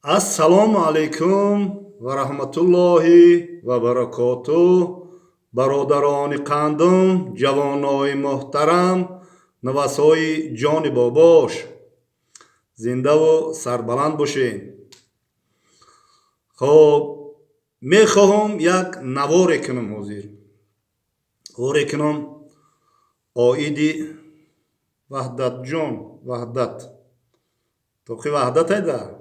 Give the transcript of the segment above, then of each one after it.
Assalomu alaykum va rahmatullohi va barakatuh. Barodaroni qandim, javonoi muhtaram, navasoi joni bobosh. Zinda va sarbaland boshin. Xo'p, mekhoham yak navor ekanam hozir. Or ekanam oidi Vahdatjon, Vahdat. To'qi Vahdat ayda.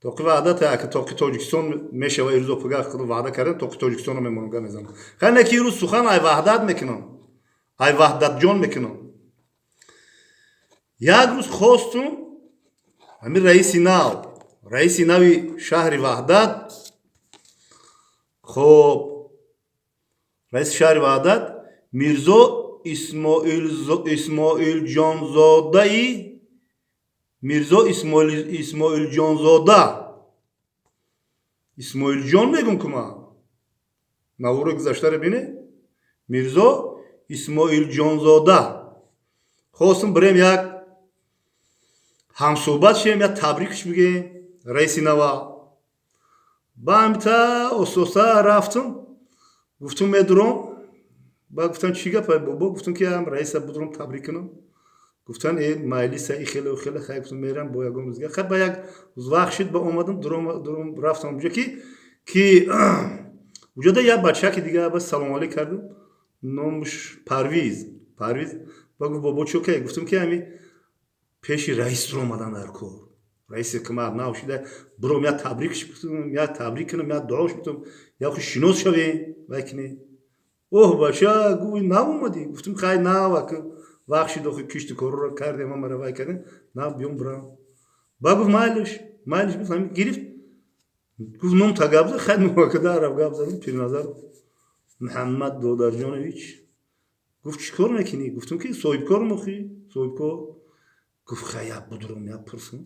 توقی وعده تا که توقی تاجیکستان میشه و ایروز پگاه خود وعده کردن توقی تاجیکستان رو میمونم میزنم خیلی نکی روز سخن ای وحدت میکنم ای وحدت جان میکنم یک روز خواستم همین رئیس نوی شهر وحدت خب رئیس شهر وحدت میرزا اسماعیل جانزاده ای میرزا اسماعیل جانزاده اسماعیل جان میگم که ما نوور گذشته رو بینه میرزا اسماعیل جانزاده خواستم بریم یک همصحبت شیم یا تبریکش بگیم رئیس نوا با همتا اساسا رفتم گفتم میدرم با گفتن چی گفت بابا گفتم که هم رئیس بدرم تبریک کنم گفتن ای مجلس ای خیلی خیلی گفتم میرم با یگم روزگار خب با یک وقت شد با اومدم درم رفتم اونجا که اونجا یک بچه که دیگه بس سلام علیک کردم نامش پرویز با گفت بابا چی که گفتم که همین پیش رئیس رو اومدن در کار رئیس کمر نوشیده برام یا تبریکش بگم یا تبریک کنم یا دعاش بگم یا خود شناس شوی وکنی اوه بچه گوی نمومدی گفتم خیلی نه وقت وقتی دو کشت کار رو کردیم ما رو وای کردیم نه بیام برام با گفت مالش بفهمی گرفت گفت نام تگابزه خیلی موقع عرب گابزدم پیرنظر محمد دودرجانویچ گفت چیکار میکنی گفتم که صاحب کار گفت خیلی بدرم یا پرسم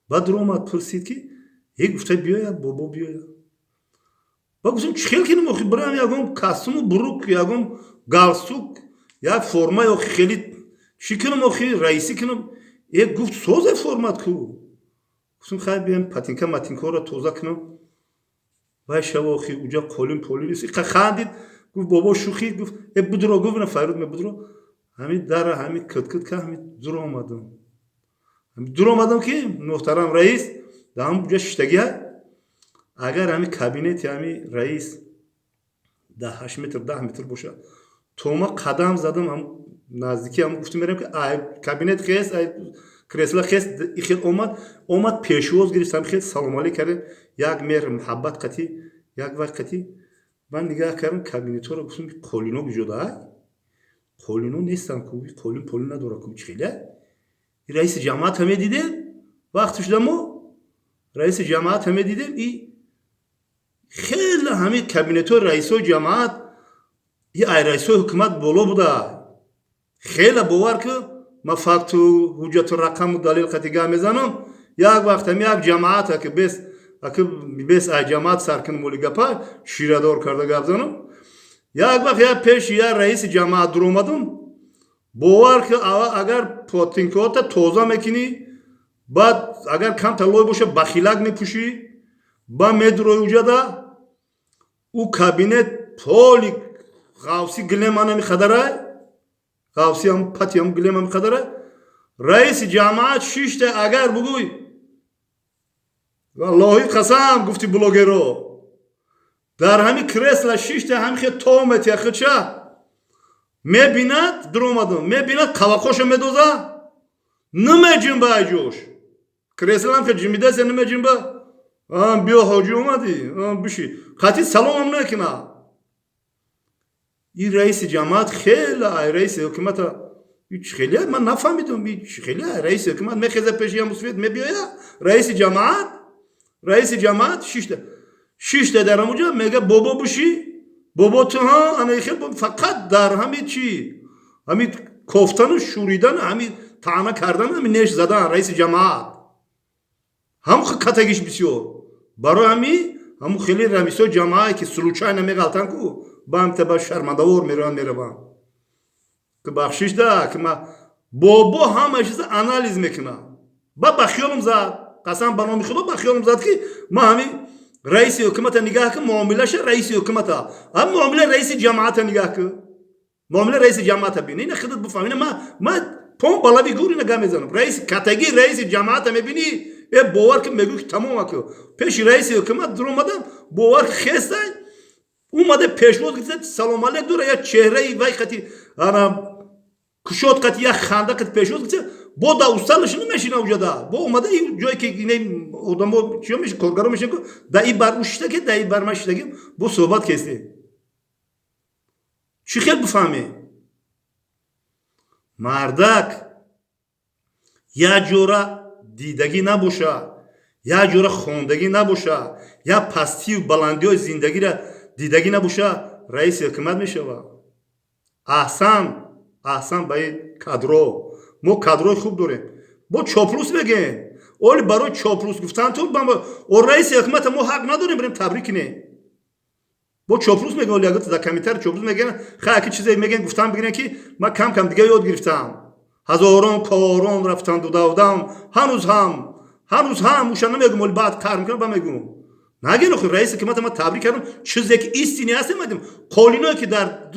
بعد درآمد پرسید که یک گفته بیاید بابا بیاید با گفتم چیکار کنم مخی برام یکم کاستوم بروک یکم گالسوک یک فرما یا خیلی چی کنم آخی رئیسی کنم یک گفت سوز فرمات کو گفتم خیلی بیام پاتینکا رو توزه کنم و شب آخی اونجا پولین نیست خندید گفت بابا شوخی گفت بدرو گفت نه فرود می بدرو همین در همین کت که همین در آمدم که محترم رئیس دام اونجا شتگی اگر همین کابینت همین رئیس 8 متر 10 متر باشه توما قدم زدم هم نزدیکی هم گفتم میرم که کابینت خیس کرسلا خیس خیلی اومد پیشواز گرفتم خیلی سلام علیک کردن یک مهر محبت قطعی یک وقت قطعی من نگاه کردم کابینت رو گفتم قولینو بجوده قولینو نیستم کوبی قولین نداره کوبی خیلی رئیس جماعت همه دیدم وقتش دمو رئیس جماعت همه دیدم خیلی همه کابینت رئیس جماعت یه رئیس حکومت بالا بوده خیلی باور که ما فقط حجت رقم و دلیل قطعی میزنم یک وقت هم یک جماعت که بیس جماعت سرکن مولی گپا شیردار کرده گپ زنم یک وقت یا پیش یا رئیس جماعت در اومدم باور که اگر پاتینکوتا توزه میکنی بعد اگر کم تلوی باشه بخیلک میپوشی با میدروی اوجاده او کابینت پولی غاوسی گلمان می خدره غاوسی هم پتی هم گلمان می خدره رئیس جماعت شیشته اگر بگوی والله قسم گفتی بلوگرو در همین کرسل شیشته هم خیلی تومت یا خچه میبیند درومدم میبیند قواقوش میدوزه نمیجیم با جوش کرسل هم خیلی جمیده سه نمیجیم با بیا حاجی اومدی بشی خطی سلام هم نکنه این رئیس جماعت خیلی رئیس حکومت هیچ خیلی من نفهمیدم خیلی رئیس حکومت میخزه پیشی هم مسفید میبیایا رئیس جماعت شیشته در اونجا میگه بابا بشی بابا تو ها انا خیلی فقط در همین چی همین کوفتن شوریدن همین طعنه کردن همین نیش زدن رئیس جماعت هم کتگیش بسیار برای همین خیلی رئیس جماعت که سلوچای نمیگالتن کو با امتباش شرمنده‌ور میروان که بخشش ده که ما بابا همه چیز انالیز میکنه با بخیالم زد قسم به نام خدا با خیالم زد که ما همین رئیس حکومت نگاه که معاملهش رئیس حکومت هم معامله رئیس جماعت نگاه که معامله رئیس جماعت بینی نه خودت بفهمی ما پون بالا بیگوری نگاه میزنم رئیس کاتگی رئیس جماعت میبینی یه باور که میگو که تمام که پیش رئیس حکومت در اومدم باور خسته اومده پیشواز گفت سلام علیک دوره یا چهره وای خطی انا کشوت قتی یا خنده قت پیشواز گفت با دا استادش نمیشینه وجدا با اومده جایی که اینه آدمو چی میشه کارگرا میشه که دایی بر اوشته که دایی بر ماشته که با صحبت کسی چی خیلی بفهمی مردک یا جورا دیدگی نباشه یا جورا خوندگی نباشه یا پستی و بلندی و زندگی را دیدگی نباشه رئیس حکومت میشه احسن باید کادرو ما کادروی خوب داریم با چاپلوس بگین اولی برای چاپلوس گفتن تو با رئیس حکومت ما حق نداریم بریم تبریک نه با چاپلوس میگن ولی اگه تا کمیتر چاپلوس میگن خیلی چیزایی میگن گفتن بگین که ما کم دیگه یاد گرفتم هزاران کاران رفتند و دادم هنوز هم موشن نمیگم ولی بعد کار میکنم با میگم نگین آخه رئیس حکومت ما تبریک کردم چیزی که ایستینی هست میدیم قالینایی که در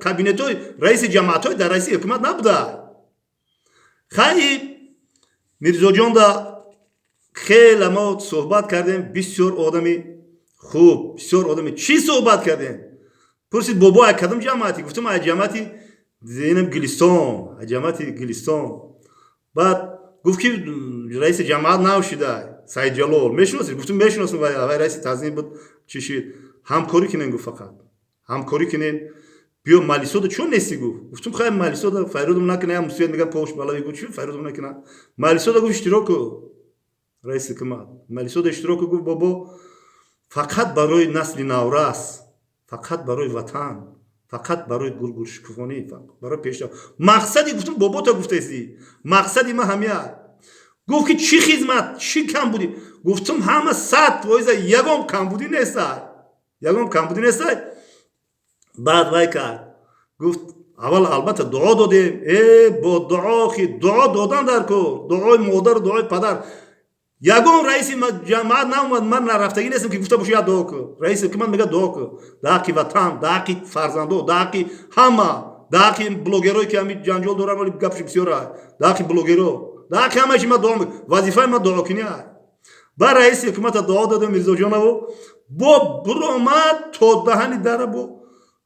کابینت‌های رئیس جماعت‌های در رئیس حکومت نبوده خیلی میرزا جان دا خیلی ما صحبت کردیم بسیار آدمی خوب بسیار آدمی چی صحبت کردیم پرسید بابا کدام جماعتی گفتم از جماعتی زینم گلیستان بعد گفت که رئیس جماعت نشده سعید جلال میشناسی گفتم میشناسم و رئیس تنظیم بود چی همکاری کنین گفت فقط همکاری کنین بیا مالیسودا چون نیستی گفتم خیلی مالیسودا فیرودم نکنه مسئول میگم پوش بالا گفت چی فیرودم نکنه مالیسودا گفت اشتراک رئیس حکومت مالیسودا اشتراک گفت بابا فقط برای نسل نوراس فقط برای وطن فقط برای گرگوشکفانی برای پیشرفت مقصدی گفتم بابا تو گفتیستی مقصدی ما همیه گفت که چی خدمت چی کم بودی گفتم همه 100% یگام کم بودی نیست بعد وای کرد گفت اول البته دعا دادیم با دعا دادن در کو دعای مادر دعای پدر یگام رئیس جماعت نامد من نرفتگی نیستم که گفته باشه دعا کو رئیس حکومت میگه دعا کو داکی وطن داکی فرزندو داکی همه داکی بلوگرایی که همین جنجال دارن ولی گپش بسیار داکی بلوگرو داکی همه چی ما دعا میکنم وظیفه ما دعا کنی با رئیس حکومت دعا دادم میرزا جانو با برآمد تا دهنی در با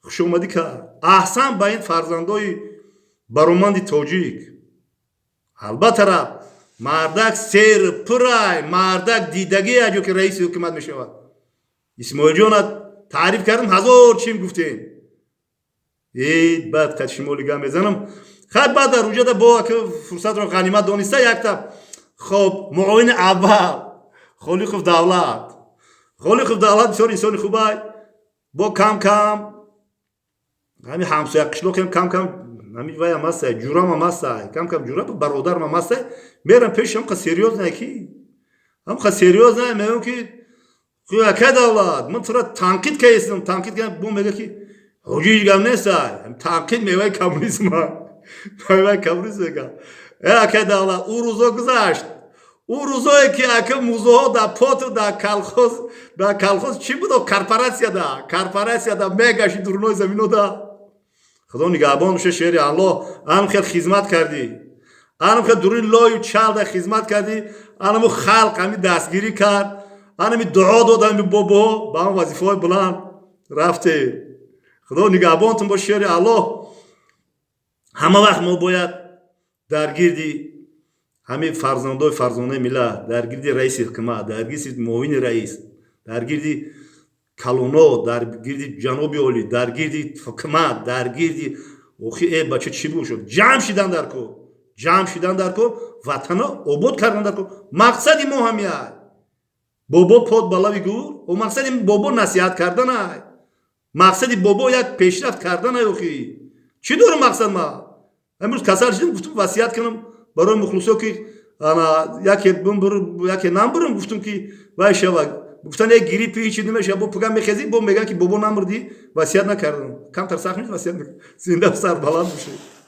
خوش اومدی کرد احسن با این فرزندای برآمند تاجیک البته را مردک سیر پرای مردک دیدگی اجو که رئیس حکومت میشه اسماعیل جان تعریف کردم هزار چیم گفتین بعد کشمولی گام بزنم خب بعد در روجا با که فرصت رو غنیمت دونسته یک تا خب معاون اول خلیق دولت بسیار انسان خوبه با کم همین همسایه قشلو کم همین وای هم هست جورام هم هست کم جورام برادرم هم هست میرم پیش هم سریوز نکی هم سریوز نه میگم که که دولت من تو را تنقید کردم بوم میگه که حجیج گم نیست تنقید میوه کمونیسم میگه که دولت او روزا گذشت او روزایی که اکه موزه در پات در کلخوز چی بود کارپوراسیا دا میگشی درونای زمینو دا خدا نگهبان میشه شعری الله انم خیلی خدمت کردی انم خیلی درون لای و چال دا خدمت کردی انم خلق همی دستگیری کرد انم دعا داد همی بابا با هم وظیفه های بلند رفته خدا نگهبانتون با شعری الله همه وقت ما باید درگیردی همین فرزندای ملت درگیردی رئیس حکومت درگیردی معاون رئیس درگیردی کلونو درگیردی جنوبی اولی درگیردی حکومت درگیردی اوخی بچه چی بود شد جمع شدن در کو وطن آباد کردن در کو مقصدی ما همیه بابا پاد بالا بگور و مقصدی بابا نصیحت کردن های مقصدی بابا یک پیشرفت کردن های اوخی چی داره مقصد ما امروز کسر شدیم گفتم وصیت کنم برای مخلصا که یکی نام برم گفتم که وای شوا گفتن یک گریپ هیچی نمیشه با پگم میخزی با میگن که بابا نمردی وصیت نکردم کم تر سخت نیست وصیت زنده سر بلند میشه